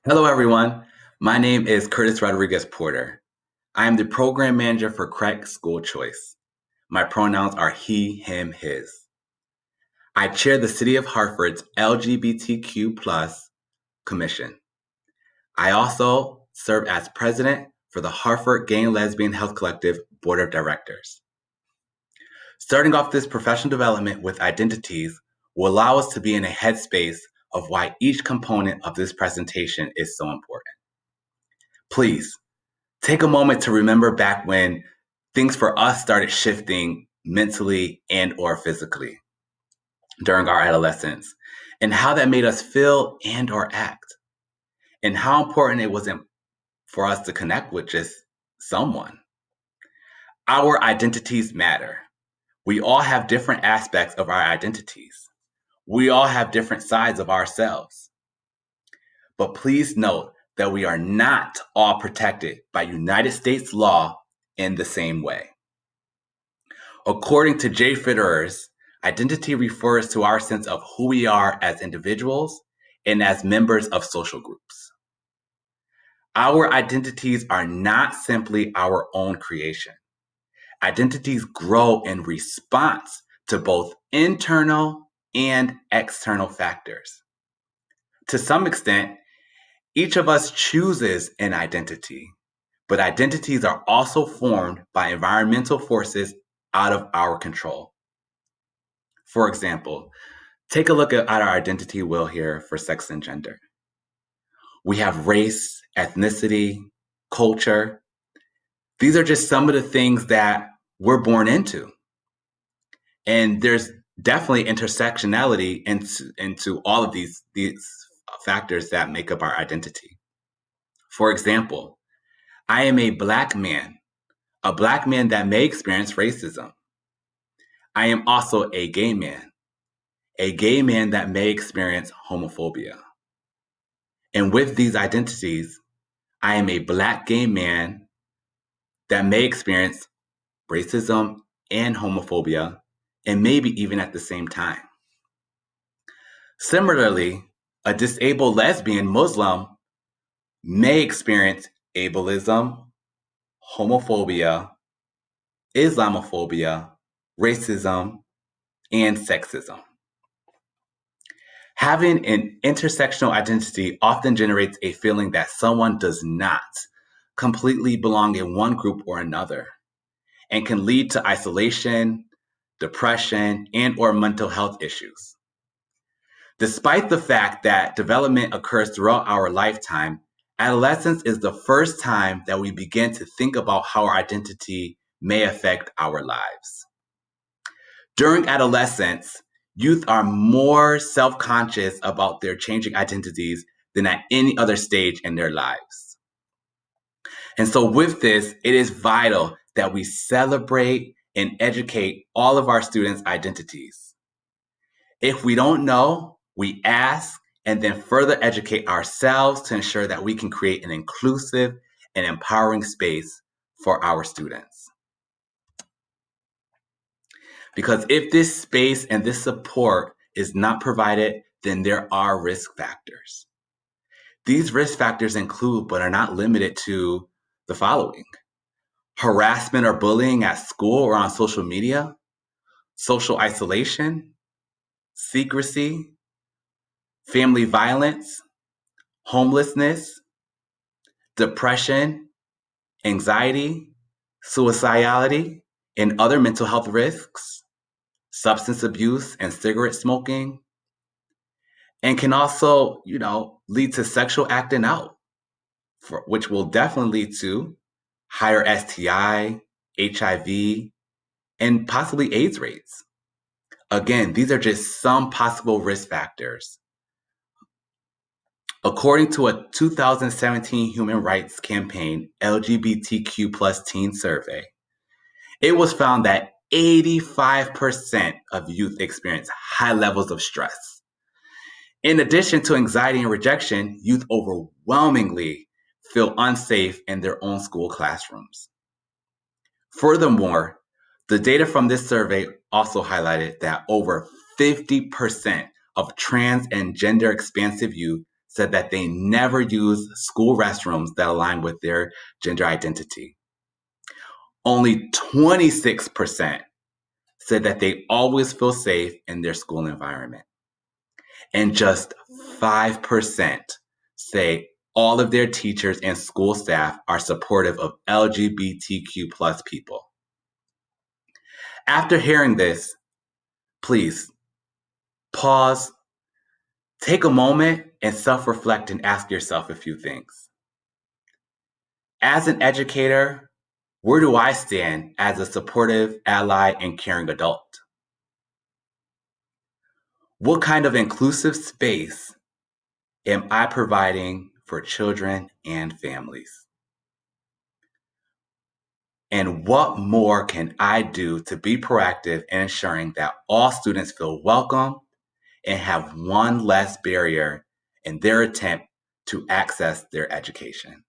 Hello, everyone. My name is Curtis Rodriguez Porter. I am the program manager for Crack School Choice. My pronouns are he, him, his. I chair the City of Hartford's LGBTQ plus commission. I also serve as president for the Hartford Gay and Lesbian Health Collective Board of Directors. Starting off this professional development with identities will allow us to be in a headspace of why each component of this presentation is so important. Please take a moment to remember back when things for us started shifting mentally and or physically during our adolescence, and how that made us feel and or act, and how important it wasn't for us to connect with just someone. Our identities matter. We all have different aspects of our identities. We all have different sides of ourselves. But please note that we are not all protected by United States law in the same way. According to Jay Fitterers, identity refers to our sense of who we are as individuals and as members of social groups. Our identities are not simply our own creation. Identities grow in response to both internal and external factors. To some extent, each of us chooses an identity, but identities are also formed by environmental forces out of our control. For example, take a look at our identity wheel here for sex and gender. We have race, ethnicity, culture. These are just some of the things that we're born into. And there's definitely intersectionality into all of these factors that make up our identity. For example, I am a black man that may experience racism. I am also a gay man that may experience homophobia. And with these identities, I am a black gay man that may experience racism and homophobia, and maybe even at the same time. Similarly, a disabled lesbian Muslim may experience ableism, homophobia, Islamophobia, racism, and sexism. Having an intersectional identity often generates a feeling that someone does not completely belong in one group or another, and can lead to isolation, depression, and or mental health issues. Despite the fact that development occurs throughout our lifetime, adolescence is the first time that we begin to think about how our identity may affect our lives. During adolescence, youth are more self-conscious about their changing identities than at any other stage in their lives. And so with this, it is vital that we celebrate and educate all of our students' identities. If we don't know, we ask and then further educate ourselves to ensure that we can create an inclusive and empowering space for our students. Because if this space and this support is not provided, then there are risk factors. These risk factors include, but are not limited to, the following: harassment or bullying at school or on social media, social isolation, secrecy, family violence, homelessness, depression, anxiety, suicidality, and other mental health risks, substance abuse and cigarette smoking, and can also, lead to sexual acting out, which will definitely lead to higher STI, HIV, and possibly AIDS rates. Again, these are just some possible risk factors. According to a 2017 Human Rights Campaign LGBTQ plus teen survey, it was found that 85% of youth experience high levels of stress. In addition to anxiety and rejection, youth overwhelmingly feel unsafe in their own school classrooms. Furthermore, the data from this survey also highlighted that over 50% of trans and gender expansive youth said that they never use school restrooms that align with their gender identity. Only 26% said that they always feel safe in their school environment. And just 5% say all of their teachers and school staff are supportive of LGBTQ plus people. After hearing this, please pause, take a moment, and self-reflect and ask yourself a few things. As an educator, where do I stand as a supportive, ally, and caring adult? What kind of inclusive space am I providing for children and families? And what more can I do to be proactive in ensuring that all students feel welcome and have one less barrier in their attempt to access their education?